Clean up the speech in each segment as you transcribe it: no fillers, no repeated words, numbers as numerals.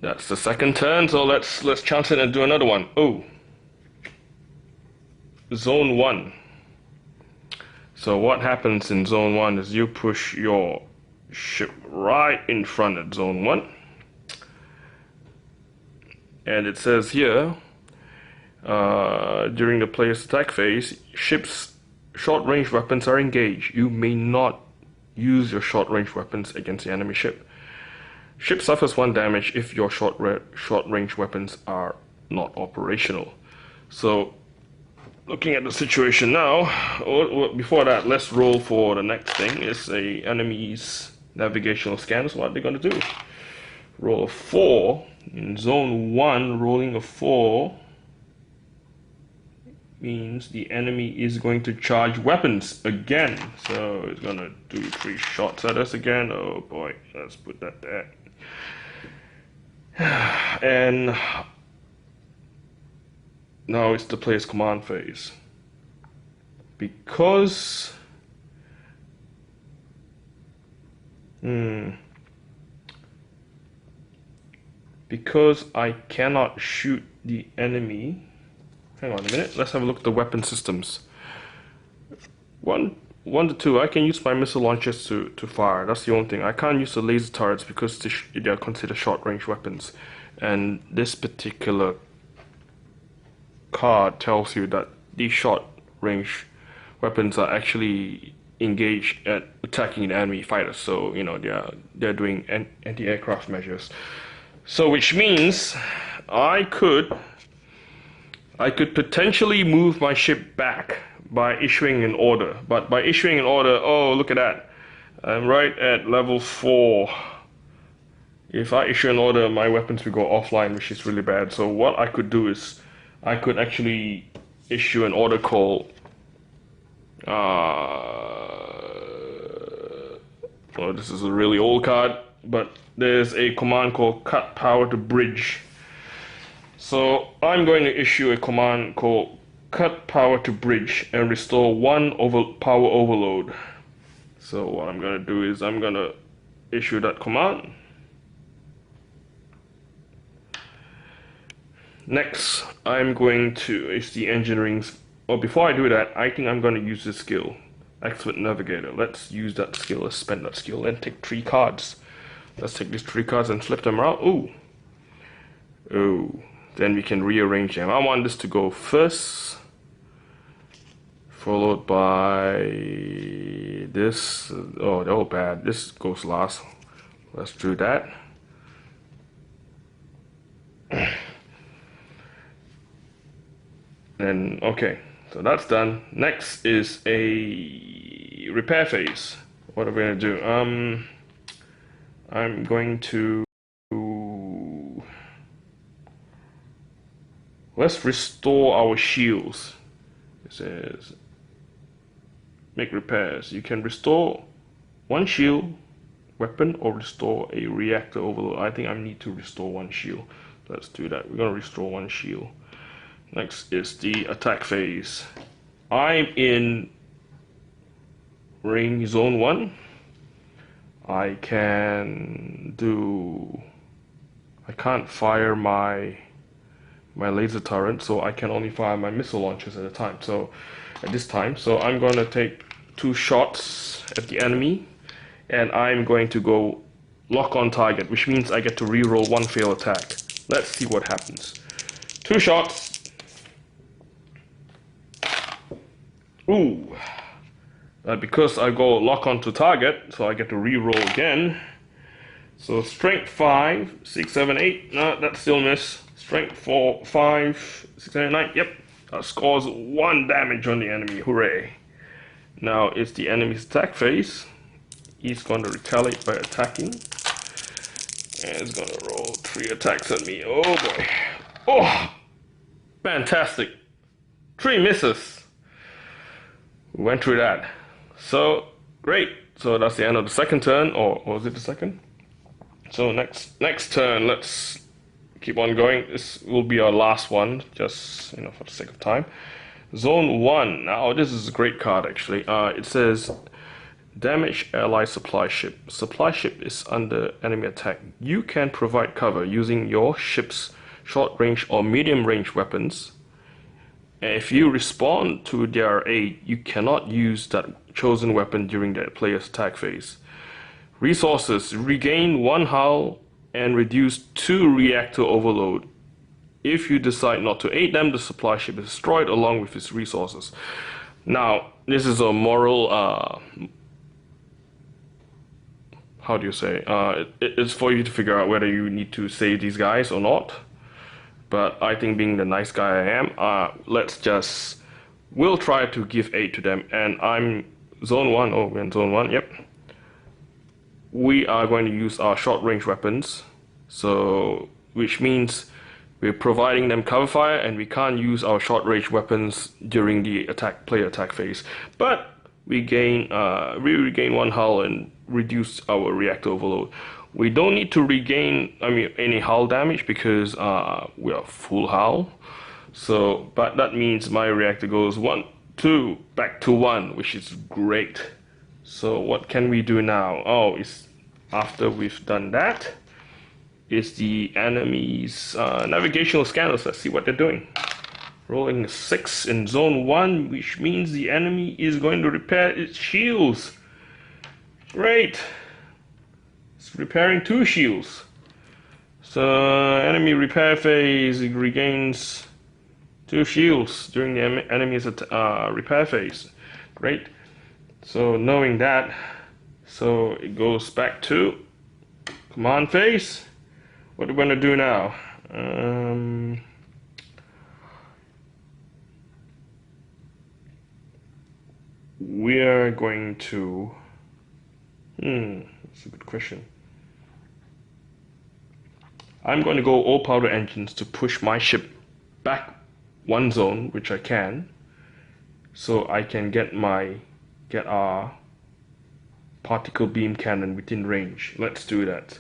That's the second turn, so let's chance it and do another one. Oh, zone 1. So what happens in zone 1 is you push your ship right in front of zone 1. And it says here, during the player's attack phase, ship's short-range weapons are engaged. You may not use your short-range weapons against the enemy ship. Ship suffers 1 damage if your short-range weapons are not operational. So, looking at the situation now, before that, let's roll for the next thing. It's a enemy's navigational scan. So what they're going to do? Roll a 4. In zone 1, rolling a 4 means the enemy is going to charge weapons again. So it's going to do 3 shots at us again. Oh boy, let's put that there. And now it's the player's command phase. Because I cannot shoot the enemy. Hang on a minute, let's have a look at the weapon systems. 1 to 2, I can use my missile launchers to fire. That's the only thing. I can't use the laser turrets because they are considered short-range weapons. And this particular card tells you that these short-range weapons are actually engaged at attacking the enemy fighters. So, you know, they're doing anti-aircraft measures. So, which means I could potentially move my ship back by issuing an order. But by issuing an order, oh, look at that. I'm right at level 4. If I issue an order, my weapons will go offline, which is really bad. So what I could do is, I could actually issue an order called, well, this is a really old card, but there's a command called cut power to bridge. So I'm going to issue a command called cut power to bridge and restore 1 power overload. So what I'm going to do is I'm going to issue that command. Next, I'm going to, it's the engineering, well, before I do that, I think I'm going to use this skill, Expert Navigator. Let's use that skill, let's spend that skill and take 3 cards. Let's take these 3 cards and flip them around. Ooh. Ooh. Then we can rearrange them. I want this to go first, followed by this. Oh, bad. This goes last. Let's do that. And okay, so that's done. Next is a repair phase. What are we gonna do? I'm going to, let's restore our shields. It says make repairs. You can restore 1 shield, weapon, or restore a reactor overload. I think I need to restore 1 shield. Let's do that. We're gonna restore 1 shield. Next is the attack phase. I'm in ring zone 1. I can't fire my laser turret, so I can only fire my missile launchers at this time. So I'm going to take 2 shots at the enemy, and I'm going to go lock on target, which means I get to reroll 1 failed attack. Let's see what happens. 2 shots. Ooh. Because I go lock onto target, so I get to reroll again. So strength 5, 6, 7, 8. No, that still miss. Strength 4, 5, 6, 7, 9. Yep. That scores 1 damage on the enemy. Hooray. Now it's the enemy's attack phase. He's going to retaliate by attacking. And he's going to roll 3 attacks at me. Oh boy. Oh! Fantastic. 3 misses. We went through that. So, great. So that's the end of the second turn, or was it the second? So next turn, let's keep on going. This will be our last one, just, you know, for the sake of time. Zone 1. Now, this is a great card, actually. It says, Damage ally supply ship. Supply ship is under enemy attack. You can provide cover using your ship's short range or medium range weapons. If you respond to their aid, you cannot use that chosen weapon during the player's attack phase. Resources. Regain 1 hull and reduce 2 reactor overload. If you decide not to aid them, the supply ship is destroyed along with its resources. Now, this is a moral, how do you say? It's for you to figure out whether you need to save these guys or not. But I think being the nice guy I am, we'll try to give aid to them. And I'm zone 1, oh, we're in zone 1, yep. We are going to use our short range weapons, so which means we're providing them cover fire, and we can't use our short range weapons during the player attack phase. But we regain 1 hull and reduce our reactor overload. We don't need to regain any hull damage because we are full hull. So, but that means my reactor goes 1, 2, back to 1, which is great. So what can we do now? Oh, it's after we've done that, is the enemy's navigational scanners. Let's see what they're doing. Rolling 6 in zone 1, which means the enemy is going to repair its shields. Great. It's repairing 2 shields. So enemy repair phase, it regains 2 shields during the enemy's repair phase. Great. So knowing that, so it goes back to command phase. What are we going to do now? We are going to... that's a good question. I'm going to go all powder engines to push my ship back 1 zone, which I can, so I can get our particle beam cannon within range. Let's do that.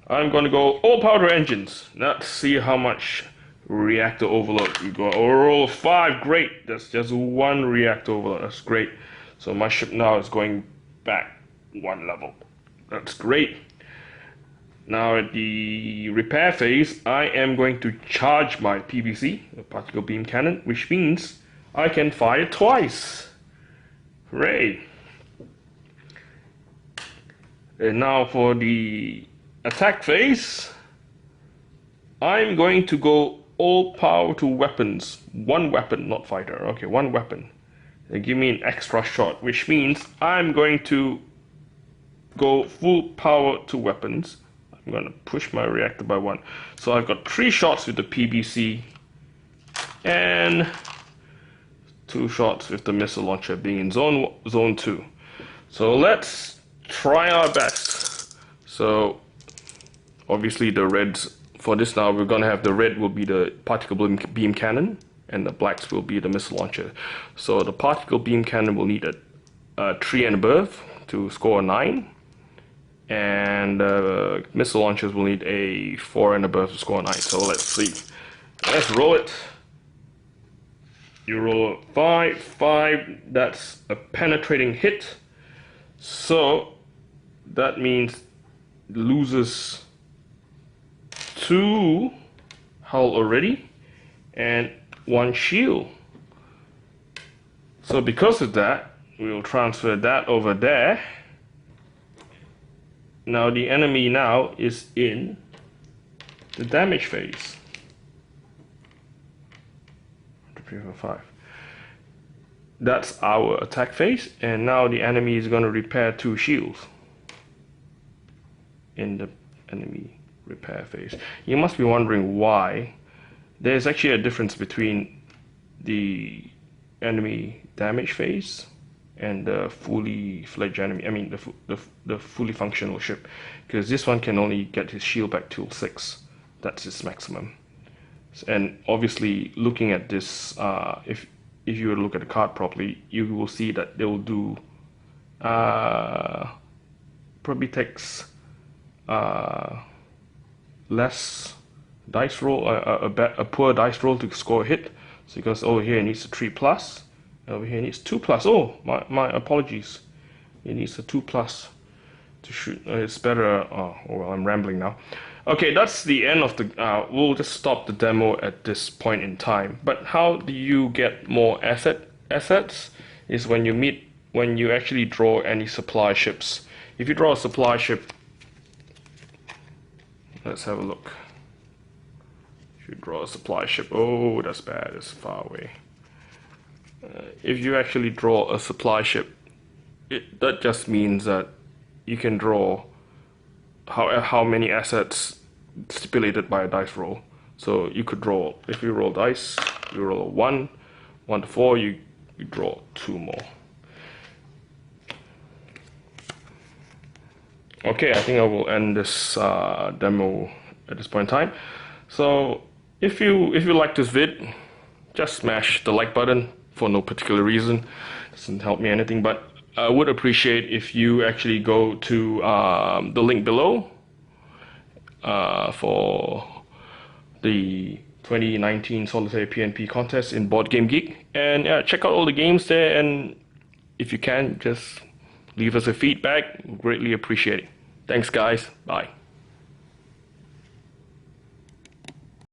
I'm going to go all powder engines. Let's see how much reactor overload we go. Oh, roll 5, great. That's just 1 reactor overload. That's great. So my ship now is going back 1 level. That's great. Now at the repair phase, I am going to charge my PBC, the particle beam cannon, which means I can fire twice. Hooray! And now for the attack phase, I'm going to go all power to weapons. 1 weapon, not fighter. Okay, 1 weapon. They give me an extra shot, which means I'm going to go full power to weapons. I'm going to push my reactor by 1. So I've got 3 shots with the PBC and 2 shots with the missile launcher, being in zone 2. So let's try our best. So obviously the reds for this now, we're going to have the red will be the particle beam cannon and the blacks will be the missile launcher. So the particle beam cannon will need a 3 and above to score a 9. And missile launchers will need a 4 and above to score a 9. So let's see. Let's roll it. You roll a 5, 5. That's a penetrating hit. So that means it loses 2 hull already and 1 shield. So because of that, we will transfer that over there. Now the enemy now is in the damage phase. 3, 4, 5. That's our attack phase, and now the enemy is going to repair 2 shields in the enemy repair phase. You must be wondering why. There's actually a difference between the enemy damage phase and the fully fledged enemy, I mean the fully functional ship, because this one can only get his shield back till 6. That's his maximum. And obviously looking at this, if you were to look at the card properly, you will see that they will do probably takes less dice roll, a poor dice roll to score a hit. So because over here it needs a 3+, over here it needs 2+. Oh, my apologies. It needs a 2+ to shoot. It's better. Oh well, I'm rambling now. Okay, that's the end of the. We'll just stop the demo at this point in time. But how do you get more assets? Is when you actually draw any supply ships. If you draw a supply ship, let's have a look. If you draw a supply ship, oh, that's bad. It's far away. If you actually draw a supply ship, that just means that you can draw how many assets stipulated by a dice roll. So you could draw, if you roll dice, you roll a 1 to 4, you draw 2 more. Okay, I think I will end this demo at this point in time. So if you like this vid, just smash the like button for no particular reason. It doesn't help me anything, but I would appreciate if you actually go to the link below for the 2019 Solitaire PNP contest in Board Game Geek, and check out all the games there, and if you can, just leave us a feedback. Greatly appreciate it. Thanks guys, bye.